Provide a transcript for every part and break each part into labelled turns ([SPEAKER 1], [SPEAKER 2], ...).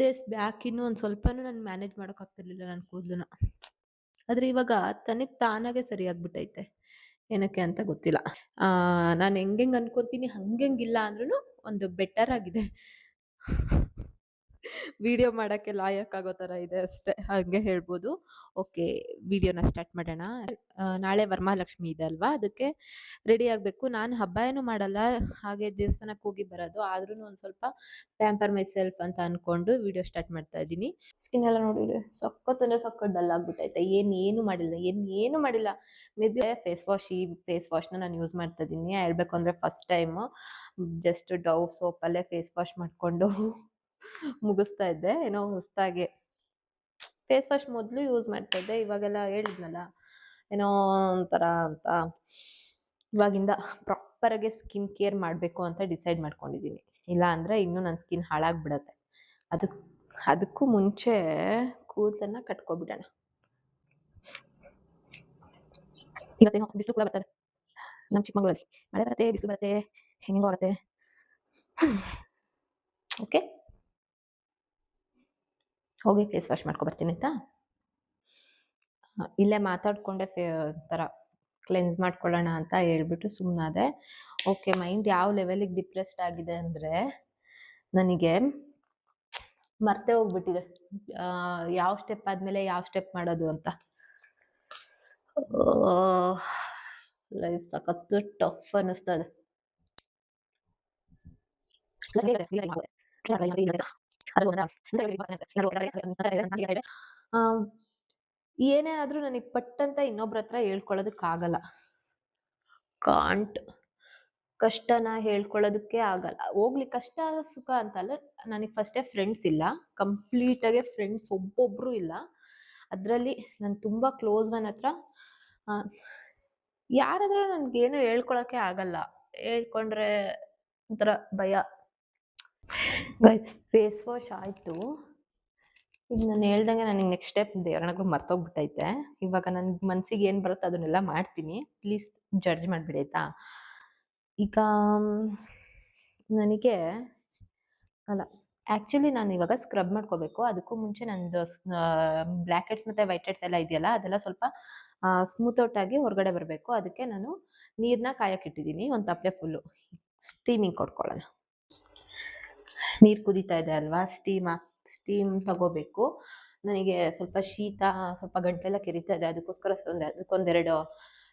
[SPEAKER 1] Days back ಇನ್ನು ಒಂದ್ ಸ್ವಲ್ಪನೂ ನಾನು ಮ್ಯಾನೇಜ್ ಮಾಡಕ್ ಆಗ್ತಿರ್ಲಿಲ್ಲ ನನ್ನ ಕೂದಲನ್ನ. ಆದ್ರೆ ಇವಾಗ ತಾನಾಗೆ ಸರಿಯಾಗ್ಬಿಟ್ಟೈತೆ. ಏನಕ್ಕೆ ಅಂತ ಗೊತ್ತಿಲ್ಲ. ನಾನು ಹೆಂಗೆಂಗ್ ಅನ್ಕೋತೀನಿ ಹಂಗೆಂಗಿಲ್ಲ ಅಂದ್ರೂನು ಒಂದು ಬೆಟರ್ ಆಗಿದೆ. ವಿಡಿಯೋ ಮಾಡಕ್ಕೆ ಲಾಯಕ್ ಆಗೋ ತರ ಇದೆ ಅಷ್ಟೇ. ಹಂಗೆ ಹೇಳ್ಬೋದು. ಓಕೆ, ವಿಡಿಯೋನ ಸ್ಟಾರ್ಟ್ ಮಾಡೋಣ. ನಾಳೆ ವರಮಹಾಲಕ್ಷ್ಮಿ ಇದೆ ಅಲ್ವಾ? ಅದಕ್ಕೆ ರೆಡಿ ಆಗ್ಬೇಕು. ನಾನು ಹಬ್ಬ ಏನು ಮಾಡಲ್ಲ. ಹಾಗೆ ದೇವಸ್ಥಾನಕ್ಕೆ ಹೋಗಿ ಬರೋದು. ಆದ್ರೂನು ಒಂದ್ ಸ್ವಲ್ಪ ಪ್ಯಾಂಪರ್ ಮೈ ಸೆಲ್ಫ್ ಅಂತ ಅನ್ಕೊಂಡು ವಿಡಿಯೋ ಸ್ಟಾರ್ಟ್ ಮಾಡ್ತಾ ಇದ್ದೀನಿ. ಸ್ಕಿನ್ ಎಲ್ಲ ನೋಡಿದ್ರೆ ಸಖತ್ ಅಂದ್ರೆ ಸಖತ್ ಡಲ್ ಆಗ್ಬಿಟ್ಟೈತೆ. ಏನು ಮಾಡಿಲ್ಲ. ಏನು ಮಾಡಿಲ್ಲ. ಮೇ ಬಿ ಫೇಸ್ ವಾಶ್‌ನ ನಾನು ಯೂಸ್ ಮಾಡ್ತಾ ಇದ್ದೀನಿ. ಹೇಳ್ಬೇಕು ಅಂದ್ರೆ ಫಸ್ಟ್ ಟೈಮ್ ಜಸ್ಟ್ ಡವ್ ಸೋಪಲ್ಲೇ ಫೇಸ್ ವಾಶ್ ಮಾಡ್ಕೊಂಡು ಮುಗಿಸ್ತಾ ಇದ್ದೆ. ಏನೋ ಹೊಸದಾಗಿ ಫೇಸ್ ವಾಶ್ ಮೊದಲು ಯೂಸ್ ಮಾಡ್ತಾ ಇದ್ದೆ. ಇವಾಗೆಲ್ಲ ಹೇಳಿದ್ನಲ್ಲ ಏನೋ ಒಂಥರ ಅಂತ ಇವಾಗಿಂದ ಪ್ರಾಪರ್ ಆಗಿ ಸ್ಕಿನ್ ಕೇರ್ ಮಾಡಬೇಕು ಅಂತ ಡಿಸೈಡ್ ಮಾಡ್ಕೊಂಡಿದ್ದೀನಿ. ಇಲ್ಲ ಅಂದ್ರೆ ಇನ್ನೂ ನನ್ನ ಸ್ಕಿನ್ ಹಾಳಾಗ್ಬಿಡತ್ತೆ. ಅದಕ್ಕೂ ಮುಂಚೆ ಕೂದಲನ್ನ ಕಟ್ಕೊಬಿಡೋಣ. ಇವತ್ತೇನೋ ಬಿಸಿಲು ಕೂಡ ಬರ್ತದೆ ನಮ್ಮ ಚಿಕ್ಕಮಗಳೂರಲ್ಲಿ. ಮಳೆ ಬರುತ್ತೆ, ಬಿಸಿಲು ಬರುತ್ತೆ, ಹೆಂಗೆಂಗೋ ಆಗುತ್ತೆ. ಓಕೆ, ಹೋಗಿ ಫೇಸ್ ವಾಶ್ ಮಾಡ್ಕೊ ಬರ್ತೀನಿ ಆಯ್ತಾ. ಇಲ್ಲೇ ಮಾತಾಡ್ಕೊಂಡೆ ಥರ ಕ್ಲೆನ್ಸ್ ಮಾಡ್ಕೊಳ್ಳೋಣ ಅಂತ ಹೇಳ್ಬಿಟ್ಟು ಸುಮ್ಮನಾದೆ. ಓಕೆ, ಮೈಂಡ್ ಯಾವ ಲೆವೆಲಿಗೆ ಡಿಪ್ರೆಸ್ಡ್ ಆಗಿದೆ ಅಂದರೆ ನನಗೆ ಮರ್ತೇ ಹೋಗ್ಬಿಟ್ಟಿದೆ ಯಾವ ಸ್ಟೆಪ್ ಆದಮೇಲೆ ಯಾವ ಸ್ಟೆಪ್ ಮಾಡೋದು ಅಂತ. ಲೈಫ್ ಸಖತ್ತು ಟಫ್ ಅನ್ನಿಸ್ತಾ ಇದೆ. ಏನೇ ಆದ್ರೂ ನನಗೆ ಪಟ್ಟಂತ ಇನ್ನೊಬ್ರ ಹತ್ರ ಹೇಳ್ಕೊಳ್ಳೋದಕ್ಕಾಗಲ್ಲ. ಕಾಂಟ್ ಕಷ್ಟನ ಹೇಳ್ಕೊಳ್ಳೋದಕ್ಕೆ ಆಗಲ್ಲ. ಹೋಗ್ಲಿ, ಕಷ್ಟ ಸುಖ ಅಂತಲ್ಲ. ನನಗೆ ಫಸ್ಟೇ ಫ್ರೆಂಡ್ಸ್ ಇಲ್ಲ. ಕಂಪ್ಲೀಟ್ ಆಗಿ ಫ್ರೆಂಡ್ಸ್ ಒಬ್ಬೊಬ್ರು ಇಲ್ಲ. ಅದರಲ್ಲಿ ನಾನು ತುಂಬಾ ಕ್ಲೋಸ್ ಒನ್ ಹತ್ರ ಯಾರಾದ್ರೂ ನನ್ಗೇನು ಹೇಳ್ಕೊಳಕ್ಕೆ ಆಗಲ್ಲ. ಹೇಳ್ಕೊಂಡ್ರೆ ಒಂಥರ ಭಯ. ಗೈಸ್, ಫೇಸ್ ವಾಶ್ ಆಯ್ತು. ಈಗ ನಾನು ಹೇಳ್ದಂಗೆ ನನಗೆ ನೆಕ್ಸ್ಟ್ ಸ್ಟೆಪ್ ದೇವರನಾಗೂ ಮರ್ತೋಗ್ಬಿಟ್ಟೈತೆ. ಇವಾಗ ನನ್ನ ಮನ್ಸಿಗೆ ಏನು ಬರುತ್ತೋ ಅದನ್ನೆಲ್ಲ ಮಾಡ್ತೀನಿ. ಪ್ಲೀಸ್ ಜಡ್ಜ್ ಮಾಡಿಬಿಡಿ ಆಯ್ತಾ. ಈಗ ನನಗೆ ಅಲ್ಲ, ಆ್ಯಕ್ಚುಲಿ ನಾನು ಇವಾಗ ಸ್ಕ್ರಬ್ ಮಾಡ್ಕೋಬೇಕು. ಅದಕ್ಕೂ ಮುಂಚೆ ನಂದು ಬ್ಲ್ಯಾಕ್ ಹೆಡ್ಸ್ ಮತ್ತು ವೈಟ್ ಹೆಡ್ಸ್ ಎಲ್ಲ ಇದೆಯಲ್ಲ, ಅದೆಲ್ಲ ಸ್ವಲ್ಪ ಸ್ಮೂತ್ ಔಟ್ ಆಗಿ ಹೊರಗಡೆ ಬರಬೇಕು. ಅದಕ್ಕೆ ನಾನು ನೀರನ್ನ ಕಾಯಕ್ಕಿಟ್ಟಿದ್ದೀನಿ ಒಂದು ತಪ್ಪಲೆ ಫುಲ್ಲು. ಸ್ಟೀಮಿಂಗ್ ಕೊಟ್ಕೊಳ್ಳೋಣ. ನೀರು ಕುದೀತಾ ಇದೆ ಅಲ್ವಾ, ಸ್ಟೀಮ್ ತಗೋಬೇಕು. ನನಗೆ ಸ್ವಲ್ಪ ಶೀತ, ಸ್ವಲ್ಪ ಗಂಟೆಲ್ಲ ಕೆರಿತಾ ಇದೆ. ಅದಕ್ಕೋಸ್ಕರ ಅದಕ್ಕೊಂದೆರಡು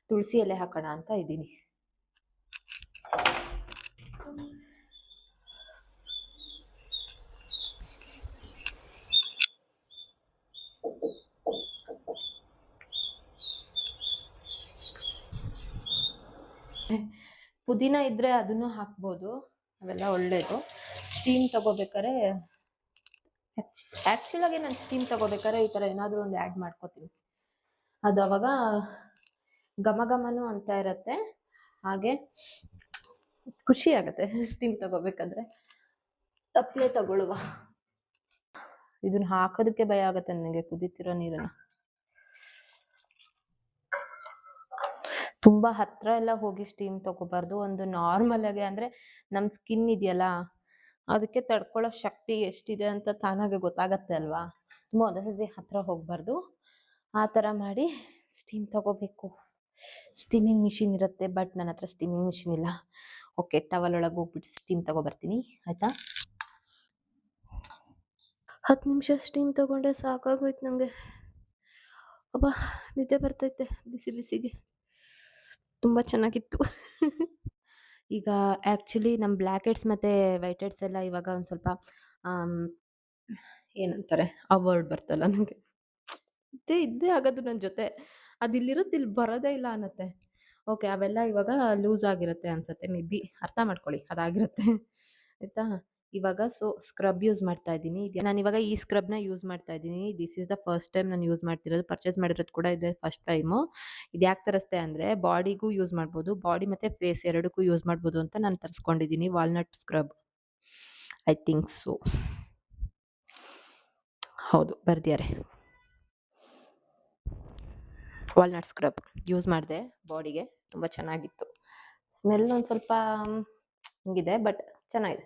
[SPEAKER 1] ತುಳಸಿ ಎಲೆ ಹಾಕೋಣ ಅಂತ ಇದ್ದೀನಿ. ಪುದೀನ ಇದ್ರೆ ಅದನ್ನು ಹಾಕ್ಬೋದು, ಅವೆಲ್ಲ ಒಳ್ಳೇದು. ಸ್ಟೀಮ್ ತಗೋಬೇಕಾರೆ ಆ್ಯಕ್ಚುಲಾಗಿ ನಾನು ಸ್ಟೀಮ್ ತಗೋಬೇಕಾದ್ರೆ ಈ ಥರ ಏನಾದರೂ ಒಂದು ಆ್ಯಡ್ ಮಾಡ್ಕೋತೀನಿ. ಅದು ಅವಾಗ ಘಮ ಘಮನೂ ಅಂತ ಇರುತ್ತೆ, ಹಾಗೆ ಖುಷಿ ಆಗುತ್ತೆ ಸ್ಟೀಮ್ ತಗೋಬೇಕಾದ್ರೆ. ತಪ್ಪಲೆ ತಗೊಳ್ಳುವ. ಇದನ್ನ ಹಾಕೋದಕ್ಕೆ ಭಯ ಆಗುತ್ತೆ ನನಗೆ, ಕುದೀತಿರೋ ನೀರನ್ನ. ತುಂಬಾ ಹತ್ರ ಎಲ್ಲ ಹೋಗಿ ಸ್ಟೀಮ್ ತಗೋಬಾರ್ದು. ಒಂದು ನಾರ್ಮಲ್ ಆಗಿ, ಅಂದ್ರೆ ನಮ್ಮ ಸ್ಕಿನ್ ಇದೆಯಲ್ಲ ಅದಕ್ಕೆ ತಡ್ಕೊಳ್ಳೋ ಶಕ್ತಿ ಎಷ್ಟಿದೆ ಅಂತ ತಾನಾಗೆ ಗೊತ್ತಾಗತ್ತೆ ಅಲ್ವಾ. ತುಂಬ ಒಂದೇ ಸತಿ ಹತ್ರ ಹೋಗ್ಬಾರ್ದು. ಆ ಥರ ಮಾಡಿ ಸ್ಟೀಮ್ ತಗೋಬೇಕು. ಸ್ಟೀಮಿಂಗ್ ಮಿಷಿನ್ ಇರುತ್ತೆ, ಬಟ್ ನನ್ನ ಹತ್ರ ಸ್ಟೀಮಿಂಗ್ ಮಿಷಿನ್ ಇಲ್ಲ. ಓಕೆ, ಟವಲ್ ಒಳಗೆ ಹೋಗ್ಬಿಟ್ಟು ಸ್ಟೀಮ್ ತಗೋಬರ್ತೀನಿ ಆಯ್ತಾ. 10 ನಿಮಿಷ ಸ್ಟೀಮ್ ತಗೊಂಡೆ, ಸಾಕಾಗೋಯ್ತು ನನಗೆ. ಅಬ್ಬ, ನಿದ್ದೆ ಬರ್ತೈತೆ ಬಿಸಿ ಬಿಸಿಗೆ. ತುಂಬ ಚೆನ್ನಾಗಿತ್ತು. ಈಗ ಆ್ಯಕ್ಚುಲಿ ನಮ್ಮ ಬ್ಲ್ಯಾಕ್ ಹೆಡ್ಸ್ ಮತ್ತು ವೈಟ್ ಹೆಡ್ಸ್ ಎಲ್ಲ ಇವಾಗ ಒಂದು ಸ್ವಲ್ಪ ಏನಂತಾರೆ, ಆ ವರ್ಡ್ ಬರ್ತಲ್ಲ ನನಗೆ. ಇದ್ದೇ ಆಗೋದು ನನ್ನ ಜೊತೆ. ಅದು ಇಲ್ಲಿರುತ್ತೆ, ಇಲ್ಲಿ ಬರೋದೇ ಇಲ್ಲ ಅನ್ನತ್ತೆ. ಓಕೆ, ಅವೆಲ್ಲ ಇವಾಗ ಲೂಸ್ ಆಗಿರುತ್ತೆ ಅನ್ಸುತ್ತೆ. ಮೇ ಬಿ ಅರ್ಥ ಮಾಡ್ಕೊಳ್ಳಿ, ಅದಾಗಿರುತ್ತೆ ಆಯಿತಾ. ಇವಾಗ ಸ್ಕ್ರಬ್ ಯೂಸ್ ಮಾಡ್ತಾ ಇದ್ದೀನಿ. ನಾನು ಇವಾಗ ಈ ಸ್ಕ್ರಬ್ನ ಯೂಸ್ ಮಾಡ್ತಾ ಇದ್ದೀನಿ. This is the first time ನಾನು ಯೂಸ್ ಮಾಡ್ತಿರೋದು. ಪರ್ಚೇಸ್ ಮಾಡಿರೋದು ಕೂಡ ಇದೆ ಫಸ್ಟ್ ಟೈಮು. ಇದು ಯಾಕೆ ತರಿಸ್ದೆ ಅಂದರೆ ಬಾಡಿಗೂ ಯೂಸ್ ಮಾಡ್ಬೋದು, ಬಾಡಿ ಮತ್ತು ಫೇಸ್ ಎರಡಕ್ಕೂ ಯೂಸ್ ಮಾಡ್ಬೋದು ಅಂತ ನಾನು ತರಿಸ್ಕೊಂಡಿದ್ದೀನಿ. Walnut scrub, I think so. ಹೌದು, ಬರ್ದಿದ್ದಾರೆ. ವಾಲ್ನಟ್ ಸ್ಕ್ರಬ್ ಯೂಸ್ ಮಾಡಿದೆ ಬಾಡಿಗೆ. ತುಂಬ ಚೆನ್ನಾಗಿತ್ತು. ಸ್ಮೆಲ್ ಒಂದು ಸ್ವಲ್ಪ ಹಿಂಗಿದೆ, ಬಟ್ ಚೆನ್ನಾಗಿದೆ.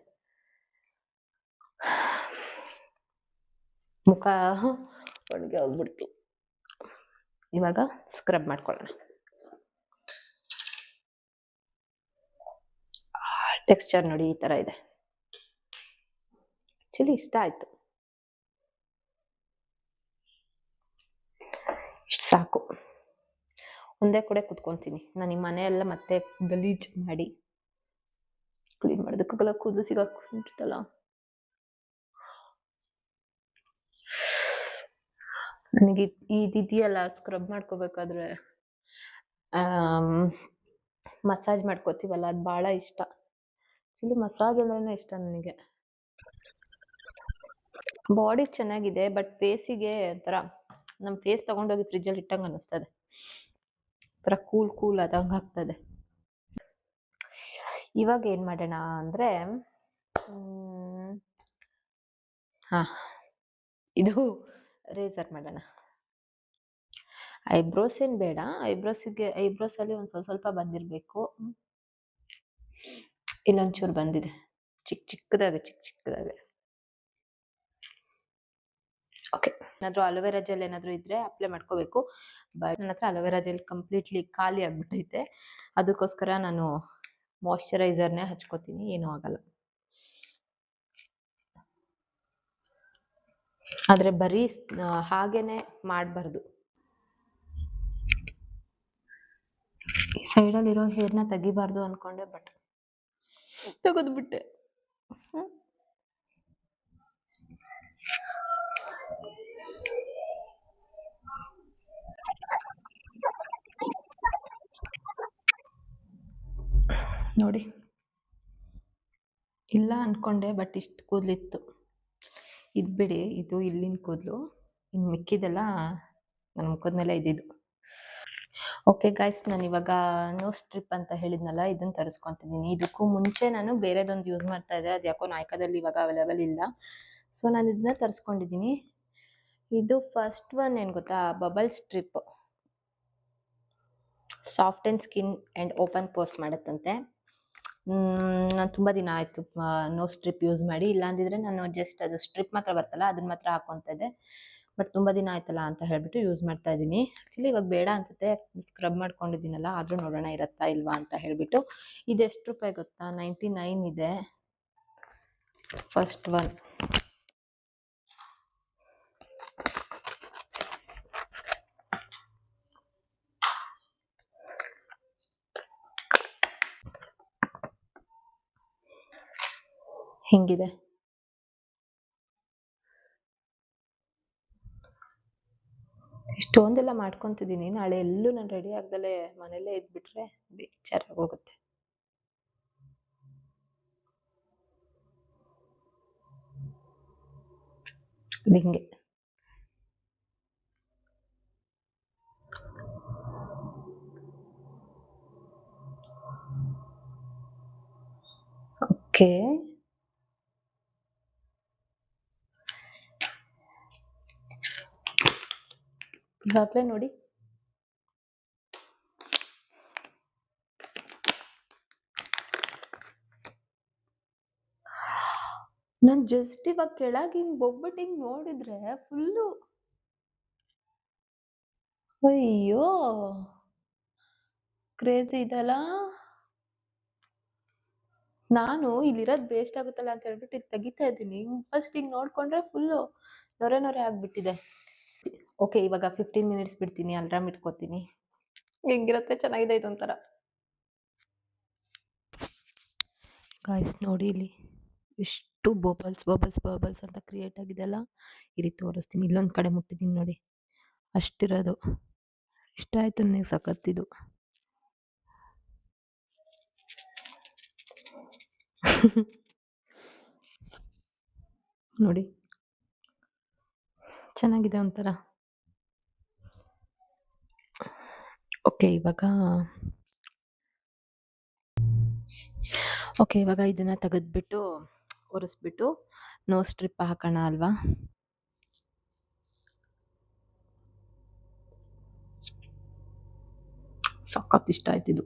[SPEAKER 1] ಮುಖ ಒಣಗಿ ಹೋಗ್ಬಿಡ್ತು. ಇವಾಗ ಸ್ಕ್ರಬ್ ಮಾಡ್ಕೊಳ್ಳೋಣ. ಟೆಕ್ಸ್ಚರ್ ನೋಡಿ ಈ ತರ ಇದೆ. ಆಕ್ಚುಲಿ ಇಷ್ಟ ಆಯ್ತು. ಇಷ್ಟು ಸಾಕು. ಒಂದೇ ಕಡೆ ಕುತ್ಕೊಂತೀನಿ. ನಾನು ಈ ಮನೆ ಎಲ್ಲ ಮತ್ತೆ ಗಲೀಜ್ ಮಾಡಿ ಕ್ಲೀನ್ ಮಾಡೋದಕ್ಕಾಗಲ್ಲ, ಕೂದಲು ಸಿಗಾಕೊಂಡಿರ್ತಲ್ಲ. ನನಗೆ ಇದೆಯಲ್ಲ ಸ್ಕ್ರಬ್ ಮಾಡ್ಕೋಬೇಕಾದ್ರೆ ಮಸಾಜ್ ಮಾಡ್ಕೋತೀವಲ್ಲ, ಅದು ಬಹಳ ಇಷ್ಟ. ಆಕ್ಚುಲಿ ಮಸಾಜ್ ಅಂದ್ರೆ ಇಷ್ಟ ನನಗೆ. ಬಾಡಿ ಚೆನ್ನಾಗಿದೆ, ಬಟ್ ಫೇಸಿಗೆ ಒಂಥರ ನಮ್ಮ ಫೇಸ್ ತಗೊಂಡೋಗಿ ಫ್ರಿಜ್ಜಲ್ಲಿ ಇಟ್ಟಂಗೆ ಅನ್ನಿಸ್ತದೆ. ಒಂಥರ ಕೂಲ್ ಆದಂಗೆ ಆಗ್ತದೆ. ಇವಾಗ ಏನ್ ಮಾಡೋಣ ಅಂದ್ರೆ ಇದು ರೇಸರ್ ಮಾಡೋಣ. ಐಬ್ರೋಸ್ ಏನ್ ಬೇಡ, ಐಬ್ರೋಸ್ ಅಲ್ಲಿ ಒಂದ್ ಸ್ವಲ್ಪ ಬಂದಿರ್ಬೇಕು. ಇಲ್ಲೊಂಚೂರು ಬಂದಿದೆ, ಚಿಕ್ಕದಾಗೆ. ಓಕೆ, ಏನಾದ್ರು ಅಲೋವೆರಾ ಜೆಲ್ ಏನಾದ್ರು ಇದ್ರೆ ಅಪ್ಲೈ ಮಾಡ್ಕೋಬೇಕು. ಬಟ್ ನನ್ನ ಹತ್ರ ಅಲೋವೆರಾ ಜೆಲ್ ಕಂಪ್ಲೀಟ್ಲಿ ಖಾಲಿ ಆಗ್ಬಿಟ್ಟೈತೆ. ಅದಕ್ಕೋಸ್ಕರ ನಾನು ಮಾಯಶ್ಚರೈಸರ್ನೇ ಹಚ್ಕೋತೀನಿ, ಏನೂ ಆಗಲ್ಲ. ಆದ್ರೆ ಬರೀ ಹಾಗೇನೆ ಮಾಡಬಾರ್ದು. ಈ ಸೈಡಲ್ಲಿರೋ ಹೇರ್ನ ತೆಗಿಬಾರ್ದು ಅನ್ಕೊಂಡೆ, ಬಟ್ ತೆಗೆದ್ಬಿಟ್ಟೆ. ನೋಡಿ, ಇಲ್ಲ ಅನ್ಕೊಂಡೆ, ಬಟ್ ಇಷ್ಟು ಕೂದಲಿತ್ತು. ಇದು ಬಿಡಿ, ಇದು ಇಲ್ಲಿನ ಕೂದಲು. ಇನ್ನು ಮಿಕ್ಕಿದೆಲ್ಲ ನನ್ನ ಮುಖದ ಮೇಲೆ ಇದ್ದಿದ್ದು. ಓಕೆ ಗೈಸ್, ನಾನು ಇವಾಗ ನೋ ಸ್ಟ್ರಿಪ್ ಅಂತ ಹೇಳಿದ್ನಲ್ಲ, ಇದನ್ನ ತರಿಸ್ಕೊಂತಿದ್ದೀನಿ. ಇದಕ್ಕೂ ಮುಂಚೆ ನಾನು ಬೇರೆದೊಂದು ಯೂಸ್ ಮಾಡ್ತಾ ಇದ್ದೆ, ಅದು ಯಾಕೋ ನಾಯ್ಕದಲ್ಲಿ ಇವಾಗ ಅವೈಲೇಬಲ್ ಇಲ್ಲ. ಸೊ ನಾನು ಇದನ್ನ ತರಿಸ್ಕೊಂಡಿದ್ದೀನಿ. ಇದು ಫಸ್ಟ್ ಒನ್ ಏನು ಗೊತ್ತಾ, bubble strip. Soft and skin and open pores ಮಾಡುತ್ತಂತೆ. ನಾನು ತುಂಬ ದಿನ ಆಯಿತು ನೋ ಸ್ಟ್ರಿಪ್ ಯೂಸ್ ಮಾಡಿ. ಇಲ್ಲಾಂದಿದ್ರೆ ನಾನು ಜಸ್ಟ್ ಅದು ಸ್ಟ್ರಿಪ್ ಮಾತ್ರ ಬರ್ತಲ್ಲ, ಅದನ್ನ ಮಾತ್ರ ಹಾಕೊತ ಇದ್ದೆ. ಬಟ್ ತುಂಬ ದಿನ ಆಯ್ತಲ್ಲ ಅಂತ ಹೇಳ್ಬಿಟ್ಟು ಯೂಸ್ ಮಾಡ್ತಾ ಇದ್ದೀನಿ. ಆ್ಯಕ್ಚುಲಿ ಇವಾಗ ಬೇಡ ಅನ್ಸುತ್ತೆ, ಸ್ಕ್ರಬ್ ಮಾಡ್ಕೊಂಡಿದ್ದೀನಲ್ಲ, ಆದರೂ ನೋಡೋಣ ಇರತ್ತಾ ಇಲ್ವಾ ಅಂತ ಹೇಳ್ಬಿಟ್ಟು. ಇದು ಎಷ್ಟು ರೂಪಾಯಿ ಗೊತ್ತಾ, 99 ಇದೆ ಫಸ್ಟ್ ಒನ್. ಹಿಂಗಿದೆ. ಇಷ್ಟೊಂದೆಲ್ಲ ಮಾಡ್ಕೊತಿದ್ದೀನಿ. ನಾಳೆ ಎಲ್ಲೂ ನಾನು ರೆಡಿ ಆಗ್ದಲೇ ಮನೇಲೇ ಇದ್ಬಿಟ್ರೆ ಬೇಜಾರಾಗೋಗುತ್ತೆ. ಹಿಂಗೆ ಓಕೆ. ಇವಾಗಲೇ ನೋಡಿ, ನಾನು ಜಸ್ಟ್ ಇವಾಗ ಕೆಳಗೆ ಹಿಂಗೆ ಬೊಗ್ಬಿಟ್ಟು ಹಿಂಗೆ ನೋಡಿದ್ರೆ ಫುಲ್ಲು, ಅಯ್ಯೋ ಕ್ರೇಜಿ ಇದಲ್ಲ. ನಾನು ಇಲ್ಲಿರೋದು ವೇಸ್ಟ್ ಆಗುತ್ತಲ್ಲ ಅಂತ ಹೇಳ್ಬಿಟ್ಟು ಇದು ತೆಗಿತಾ ಇದ್ದೀನಿ. ಫಸ್ಟ್ ಹಿಂಗೆ ನೋಡ್ಕೊಂಡ್ರೆ ಫುಲ್ಲು ನೊರೆ ಆಗ್ಬಿಟ್ಟಿದೆ. ಓಕೆ, ಇವಾಗ 15 ಮಿನಿಟ್ಸ್ ಬಿಡ್ತೀನಿ, ಅಲ್ರಾಮ್ ಇಟ್ಕೋತೀನಿ. ಹೆಂಗಿರುತ್ತೆ, ಚೆನ್ನಾಗಿದೆ ಇದೊಂಥರ. ಗಾಯ್ಸ್ ನೋಡಿ, ಇಲ್ಲಿ ಎಷ್ಟು ಬಬಲ್ಸ್ ಅಂತ ಕ್ರಿಯೇಟ್ ಆಗಿದೆಲ್ಲ. ಇಲ್ಲಿ ತೋರಿಸ್ತೀನಿ. ಇಲ್ಲೊಂದು ಕಡೆ ಮುಟ್ಟಿದ್ದೀನಿ ನೋಡಿ, ಅಷ್ಟಿರೋದು. ಇಷ್ಟ ಆಯ್ತು ನನಗೆ, ಸಖತ್ತಿದು. ನೋಡಿ, ಚೆನ್ನಾಗಿದೆ ಒಂಥರ. ಓಕೆ, ಇವಾಗ ಇದನ್ನ ತೆಗೆದ್ಬಿಟ್ಟು ಒರೆಸ್ಬಿಟ್ಟು ನೋ ಸ್ಟ್ರಿಪ್ ಹಾಕೋಣ ಅಲ್ವಾ. ಸಖತ್ ಇಷ್ಟ ಆಯ್ತಿದು.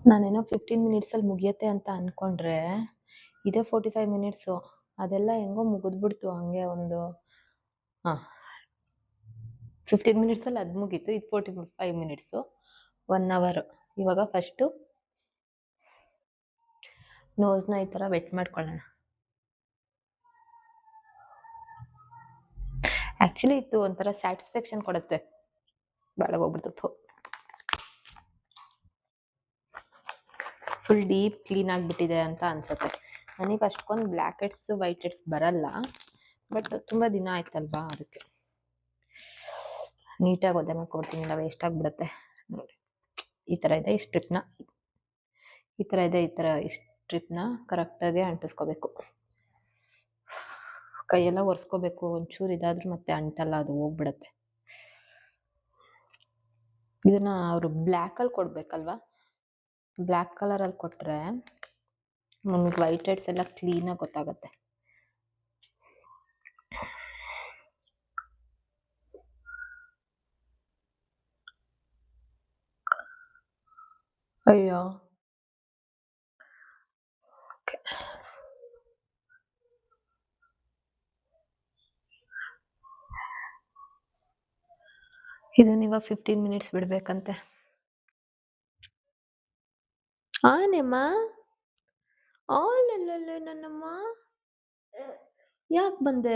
[SPEAKER 1] ನಾನೇನೋ 15 ಮಿನಿಟ್ಸಲ್ಲಿ ಮುಗಿಯತ್ತೆ ಅಂತ ಅನ್ಕೊಂಡ್ರೆ ಇದೇ 45 ಮಿನಿಟ್ಸು. ಅದೆಲ್ಲ ಹೆಂಗೋ ಮುಗಿದ್ಬಿಡ್ತು ಹಂಗೆ ಒಂದು 15 ಮಿನಿಟ್ಸಲ್ಲಿ ಅದು ಮುಗೀತು. ಇದು 45 ಮಿನಿಟ್ಸು, 1 ಅವರ್. ಇವಾಗ ಫಸ್ಟು ನೋಸ್ನ ಈ ಥರ ವೆಟ್ ಮಾಡ್ಕೊಳ್ಳೋಣ. ಆ್ಯಕ್ಚುಲಿ ಇದು ಒಂಥರ ಸ್ಯಾಟಿಸ್ಫ್ಯಾಕ್ಷನ್ ಕೊಡುತ್ತೆ. ಬಾಳಗೋಗ್ಬಿಡ್ತು. ಫುಲ್ ಡೀಪ್ ಕ್ಲೀನ್ ಆಗಿಬಿಟ್ಟಿದೆ ಅಂತ ಅನ್ಸುತ್ತೆ. ನನಗೆ ಅಷ್ಟೊಂದು ಬ್ಲ್ಯಾಕ್ ಹೆಡ್ಸ್ ವೈಟ್ ಹೆಡ್ಸ್ ಬರಲ್ಲ, ಬಟ್ ತುಂಬ ದಿನ ಆಯ್ತಲ್ವಾ, ಅದಕ್ಕೆ ನೀಟಾಗಿ ಒದ್ದೆ ಮಾಡ್ಕೊಡ್ತೀನಿ, ಇಲ್ಲ ವೇಸ್ಟ್ ಆಗಿಬಿಡುತ್ತೆ. ನೋಡಿ ಈ ಥರ ಇದೆ. ಈ ಸ್ಟ್ರಿಪ್ನ ಈ ಸ್ಟ್ರಿಪ್ನ ಕರೆಕ್ಟಾಗಿ ಅಂಟಿಸ್ಕೋಬೇಕು. ಕೈಯೆಲ್ಲ ಒರೆಸ್ಕೋಬೇಕು. ಒಂಚೂರು ಇದಾದ್ರೂ ಮತ್ತೆ ಅಂಟಲ್ಲ, ಅದು ಹೋಗ್ಬಿಡತ್ತೆ. ಇದನ್ನ ಅವರು ಬ್ಲ್ಯಾಕಲ್ಲಿ ಕೊಡ್ಬೇಕಲ್ವಾ, ಬ್ಲ್ಯಾಕ್ ಕಲರಲ್ಲಿ ಕೊಟ್ಟರೆ ನಮಗೆ ವೈಟ್ ಹೆಡ್ಸ್ ಎಲ್ಲ ಕ್ಲೀನಾಗಿ ಗೊತ್ತಾಗತ್ತೆ. ಅಯ್ಯೋ, ಇದನ್ನ ಇವಾಗ 15 ಮಿನಿಟ್ಸ್ ಬಿಡ್ಬೇಕಂತೆ. ಆನೆಮ್ಮ ಆಲಲ್ಲ ನನ್ನಮ್ಮ, ಯಾಕೆ ಬಂದೆ?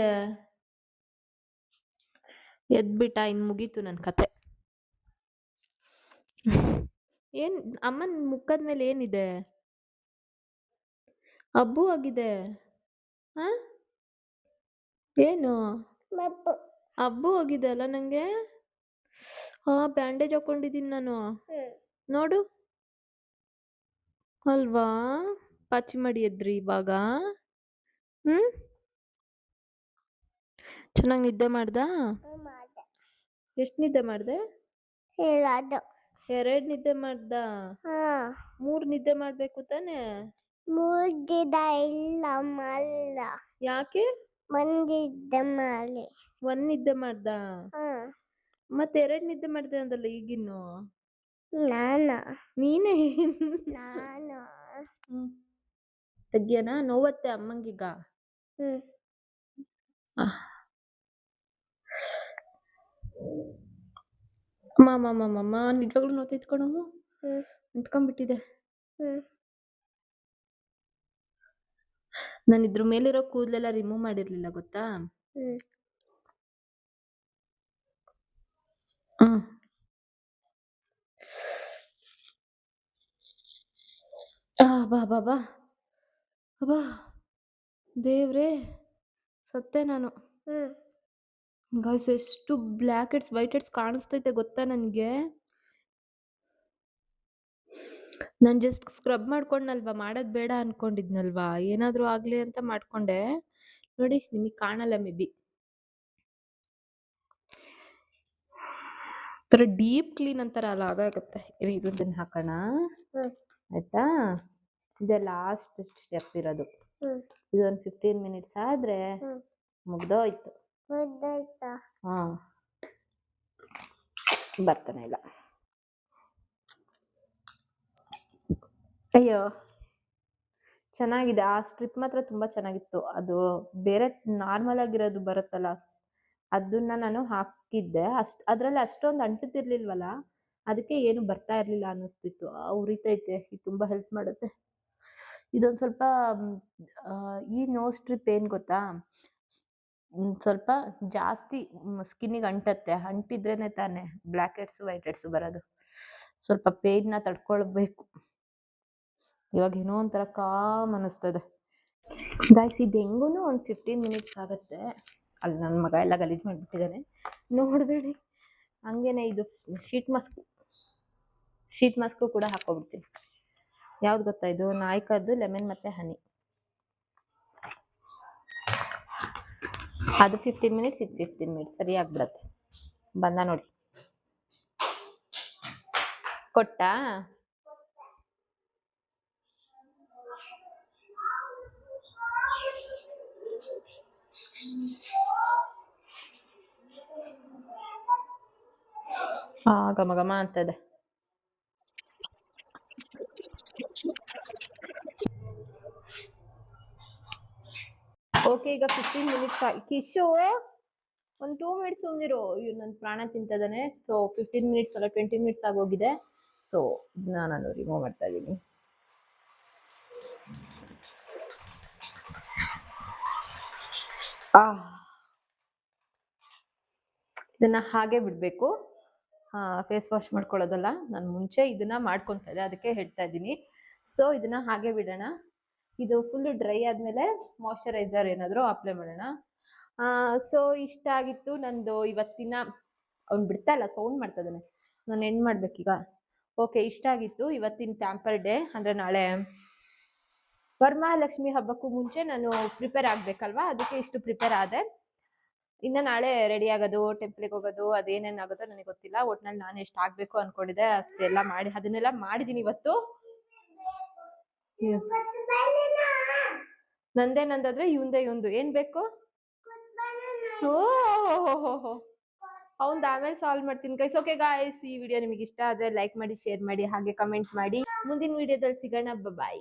[SPEAKER 1] ಎದ್ಬಿಟ್ಟ, ಇನ್ ಮುಗೀತು ನನ್ನ ಕತೆ. ಏನ್ ಅಮ್ಮನ ಮುಖದ ಮೇಲೆ ಏನಿದೆ? ಹಬ್ಬು ಆಗಿದೆ. ಹ ಏನು ಹಬ್ಬು ಆಗಿದೆ ಅಲ್ಲ ನಂಗೆ? ಬ್ಯಾಂಡೇಜ್ ಹಾಕೊಂಡಿದೀನಿ ನಾನು, ನೋಡು. ಅಲ್ವಾ, ಪಾಚಿ ಮಾಡಿ ಎದ್ರಿ ಇವಾಗ. ಚೆನ್ನಾಗಿ ನಿದ್ದೆ ಮಾಡ್ದ? ಎಷ್ಟು ನಿದ್ದೆ ಮಾಡ್ದೆ? 2 ನಿದ್ದೆ ಮಾಡ್ದ? 3 ನಿದ್ದೆ ಮಾಡ್ಬೇಕು ತಾನೆ? 3 ಯಾಕೆ? 1 ನಿದ್ದೆ ಮಾಡ್ದ? ಮತ್ತೆ 2 ನಿದ್ದೆ ಮಾಡ್ದೆ ಅಂದಲ್ಲ ಈಗಿನ್ನು. ನೀನೇ ತೆಗಿಯನಾ? ನೋವತ್ತೆ ಅಮ್ಮಂಗೀಗ? ಅಮ್ಮ ನಿಜವಾಗ್ಲೂ ನೋತೈತ್ ಕಣೋ, ಅಂಟ್ಕೊಂಡ್ಬಿಟ್ಟಿದೆ. ನಾನು ಇದ್ರ ಮೇಲಿರೋ ಕೂದಲೆಲ್ಲ ರಿಮೂವ್ ಮಾಡಿರ್ಲಿಲ್ಲ ಗೊತ್ತಾ? ಬಾ ದೇವ್ರೇ, ಸತ್ತೆ ನಾನು. ಗೈಸ್, ಎಷ್ಟು ಬ್ಲ್ಯಾಕ್ ಹೆಡ್ಸ್ ವೈಟ್ ಹೆಡ್ಸ್ ಕಾಣಿಸ್ತೈತೆ ಗೊತ್ತಾ ನನಗೆ? ನಾನು ಜಸ್ಟ್ ಸ್ಕ್ರಬ್ ಮಾಡ್ಕೊಂಡಲ್ವಾ, ಮಾಡೋದು ಬೇಡ ಅನ್ಕೊಂಡಿದ್ನಲ್ವಾ, ಏನಾದರೂ ಆಗ್ಲಿ ಅಂತ ಮಾಡ್ಕೊಂಡೆ. ನೋಡಿ, ನಿಮಗೆ ಕಾಣಲ್ಲ ಮೇ ಬಿ. ಥರ ಡೀಪ್ ಕ್ಲೀನ್ ಅಂತಾರಲ್ಲ, ಅದಾಗತ್ತೆ. ಇದನ್ನ ಹಾಕೋಣ, ಆಯ್ತಾ? ಇದೆ ಲಾಸ್ಟ್ ಸ್ಟೆಪ್ ಇರೋದು. ಇದೊಂದು 15 ಮಿನಿಟ್ಸ್ ಆದ್ರೆ ಮುಗ್ದೋಯ್ತು. ಬರ್ತಾನೆ ಇಲ್ಲ. ಅಯ್ಯೋ, ಚೆನ್ನಾಗಿದೆ. ಆ ಸ್ಟ್ರಿಪ್ ಮಾತ್ರ ತುಂಬಾ ಚೆನ್ನಾಗಿತ್ತು. ಅದು ಬೇರೆ ನಾರ್ಮಲ್ ಆಗಿರೋದು ಬರುತ್ತಲ್ಲ, ಅದನ್ನ ನಾನು ಹಾಕಿದ್ದೆ. ಅದ್ರಲ್ಲಿ ಅಷ್ಟೊಂದು ಅಂಟುತ್ತಿರ್ಲಿಲ್ವಲ್ಲ, ಅದಕ್ಕೆ ಏನು ಬರ್ತಾ ಇರ್ಲಿಲ್ಲ ಅನ್ನಿಸ್ತಿತ್ತು. ಉರಿತೈತೆ, ಇದು ತುಂಬಾ ಹೆಲ್ಪ್ ಮಾಡುತ್ತೆ. ಇದೊಂದು ಸ್ವಲ್ಪ ಈ ನೋಸ್ ಸ್ಟ್ರಿಪ್ ಏನ್ ಗೊತ್ತಾ, ಸ್ವಲ್ಪ ಜಾಸ್ತಿ ಸ್ಕಿನ್ನಿಗೆ ಅಂಟತ್ತೆ. ಅಂಟಿದ್ರೇನೆ ತಾನೆ ಬ್ಲ್ಯಾಕ್ ಹೆಡ್ಸ್ ವೈಟ್ ಹೆಡ್ಸ್ ಬರೋದು. ಸ್ವಲ್ಪ ಪೇಯ್ನ ತಡ್ಕೊಳ್ಬೇಕು. ಇವಾಗ ಏನೋ ಒಂಥರ ಕಾಮ್ ಅನ್ನಿಸ್ತದೆ. ಗೈಸ್, ಇದು ಹೆಂಗೂ ಒಂದು 15 ಮಿನಿಟ್ಸ್ ಆಗುತ್ತೆ. ಅಲ್ಲಿ ನನ್ನ ಮಗ ಎಲ್ಲ ಗಲೀಜು ಮಾಡಿಬಿಟ್ಟಿದ್ದಾನೆ, ನೋಡಬೇಡಿ. ಹಂಗೇನೆ ಇದು ಶೀಟ್ ಮಾಸ್ಕು ಕೂಡ ಹಾಕೋಬಿಡ್ತೀನಿ. ಯಾವ್ದು ಗೊತ್ತಾ, ಇದು ನಾಯ್ಕದ್ದು ಲೆಮನ್ ಮತ್ತೆ ಹನಿ. ಅದು 15 ಮಿನಿಟ್ಸ್, ಇದು 15 ಮಿನಿಟ್ಸ್, ಸರಿ ಆಗ್ಬಿಡತ್ತೆ. ಬಂದ ನೋಡಿ, ಕೊಟ್ಟ. ಘಮ ಘಮ ಅಂತದೆ. ಓಕೆ, ಈಗ 15 ಮಿನಿಟ್ಸ್ ಕಿಶು ಒಂದು 2 ಮಿನಿಟ್ಸ್ ಸುಮ್ಮನಿರು. ಇವ್ ನನ್ನ ಪ್ರಾಣ ತಿಂತದಾನೆ. ಸೊ 15 ಮಿನಿಟ್ಸ್ ಅಲ್ಲ 20 ಮಿನಿಟ್ಸ್ ಆಗೋಗಿದೆ. ಸೊ ಇದನ್ನ ನಾನು ರಿಮೂವ್ ಮಾಡ್ತಾ ಇದ್ದೀನಿ. ಇದನ್ನ ಹಾಗೆ ಬಿಡಬೇಕು. ಫೇಸ್ ವಾಶ್ ಮಾಡ್ಕೊಳ್ಳೋದಲ್ಲ, ನಾನು ಮುಂಚೆ ಇದನ್ನ ಮಾಡ್ಕೊತಾ ಇದ್ದೆ, ಅದಕ್ಕೆ ಹೇಳ್ತಾ ಇದ್ದೀನಿ. ಸೊ ಇದನ್ನ ಹಾಗೆ ಬಿಡೋಣ. ಇದು ಫುಲ್ ಡ್ರೈ ಆದಮೇಲೆ ಮಾಯಶ್ಚರೈಸರ್ ಏನಾದರೂ ಅಪ್ಲೈ ಮಾಡೋಣ. ಸೊ ಇಷ್ಟ ಆಗಿತ್ತು ನಂದು ಇವತ್ತಿನ. ಅವ್ನು ಬಿಡ್ತಾ ಇಲ್ಲ, ಸೌಂಡ್ ಮಾಡ್ತಾ ಇದ್ದಾನೆ. ನಾನು ಎಂಡ್ ಮಾಡ್ಬೇಕೀಗ. ಓಕೆ, ಇಷ್ಟ ಆಗಿತ್ತು ಇವತ್ತಿನ ಪ್ಯಾಂಪರ್ ಡೇ. ಅಂದರೆ ನಾಳೆ ವರಮಹಾಲಕ್ಷ್ಮಿ ಹಬ್ಬಕ್ಕೂ ಮುಂಚೆ ನಾನು ಪ್ರಿಪೇರ್ ಆಗಬೇಕಲ್ವಾ, ಅದಕ್ಕೆ ಇಷ್ಟು ಪ್ರಿಪೇರ್ ಆದೆ. ಇನ್ನು ನಾಳೆ ರೆಡಿ ಆಗೋದು, ಟೆಂಪಲ್ಗೆ ಹೋಗೋದು, ಅದೇನೇನಾಗುತ್ತೋ ನನಗೆ ಗೊತ್ತಿಲ್ಲ. ಒಟ್ನಲ್ಲಿ ನಾನು ಎಷ್ಟು ಆಗಬೇಕು ಅಂದ್ಕೊಂಡಿದ್ದೆ ಅಷ್ಟೆಲ್ಲ ಮಾಡಿ, ಅದನ್ನೆಲ್ಲ ಮಾಡಿದ್ದೀನಿ ಇವತ್ತು. ನಂದೇನಂದಾದ್ರೆ ಇವಂದು ಏನು ಬೇಕು? ಓಹೋ, ಅವ್ನು ಆಮೇಲೆ ಸಾಲ್ವ್ ಮಾಡ್ತೀನಿ ಗೈಸ್. ಓಕೆ ಗಾಯ್ಸ್, ಈ ವಿಡಿಯೋ ನಿಮಗೆ ಇಷ್ಟ ಆದರೆ ಲೈಕ್ ಮಾಡಿ, ಶೇರ್ ಮಾಡಿ, ಹಾಗೆ ಕಮೆಂಟ್ ಮಾಡಿ. ಮುಂದಿನ ವಿಡಿಯೋದಲ್ಲಿ ಸಿಗೋಣ. ಬಾಯ್.